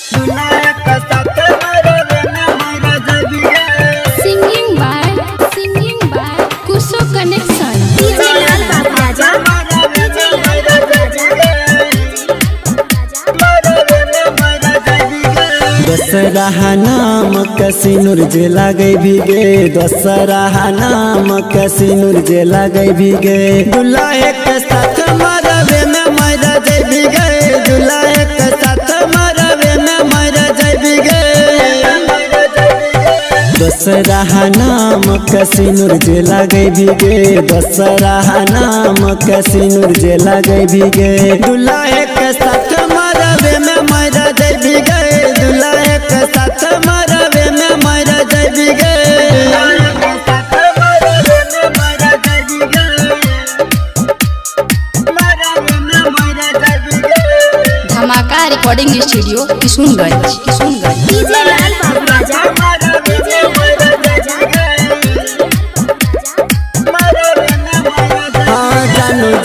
Singing by Kuso Connection। Dussehra नाम कसिनुर जे लागे भीगे, दशहरा नाम कसिनुर जे लागे भीगे। दूल्हा एक साथ मरवे में मर जाए भीगे, दूल्हा एक साथ मरवे में मर जाए भीगे। दशहरा नाम कसिनुर जे लागे भीगे, दशहरा नाम कसिनुर जे लागे भीगे। दूल्हा एक साथ मरवे में मर जाए भीगे, दूल्हा एक साथ मरवे में मर जाए भीगे। धमाका रिकॉर्डिंग स्टूडियो किशुनगंज।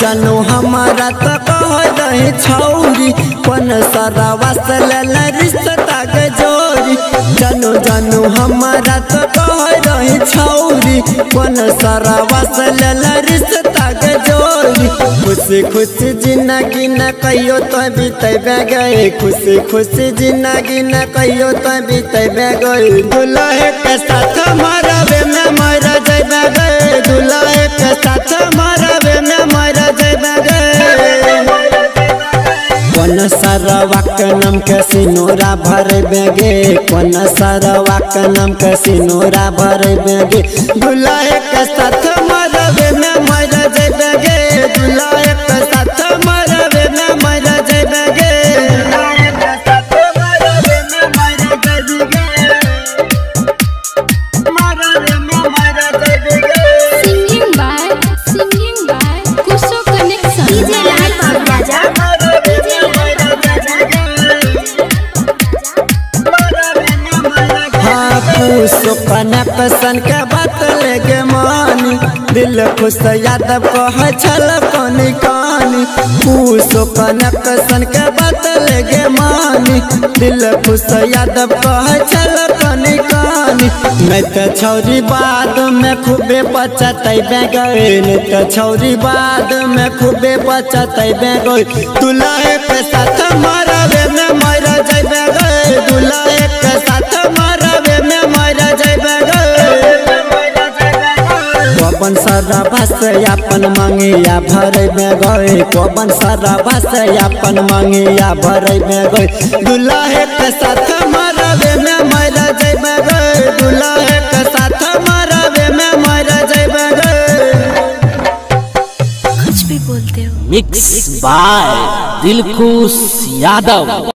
जानू हमारा तो कह रही छौरी, कौन सारा वसल रिश्ता के जोरी। जानू हमारा तो कह रही छौरी, कौन सारा वसल रिश्ता के जोरी। खुशी खुशी जिंदगी न कहियो तो बीतेबे गए, खुशी खुशी जिंदगी न कहियो तो बीतेबे गए। दूल्हा के साथ मरवे में मर जाबे गए, दूल्हा के साथ मरवे में मर जाबे गए। कौन सरवा के नाम के सिनोरा भरबे गे, कौन सरवा के नाम के सिनोरा भरबे गे। दूल्हा के साथ मरवे में मर जाबे गे, दूल्हा के साथ मरवे में मर जाबे गे। Singing by Kuso Connection। Kuso Connection के बात लेके मानी, दिल खुश यादव कह छल पानी कानी। कुसो कनेक्शन के बात लेके मानी, दिल खुश यादव कह छल पानी कानी। नहीं तो छौरी बाद में खूबे पचतैबे गए, नहीं तो छौरी बाद में खूबे पचतैबे गए। दूल्हा के साथ मरवे में मर जाबे गए, दूल्हा के साथ मरवे में मर जाबे गए। कोबन सारा भास अपन मांगिया भरबे गए, कोबन सारा भास अपन मांगिया भरबे गए। दूल्हा के साथ मरवे में मर जाबे गए, दूल्हा के साथ मरवे में मर जाबे गए। कुछ भी बोलते हो। Mix by Dilkhush Yadav.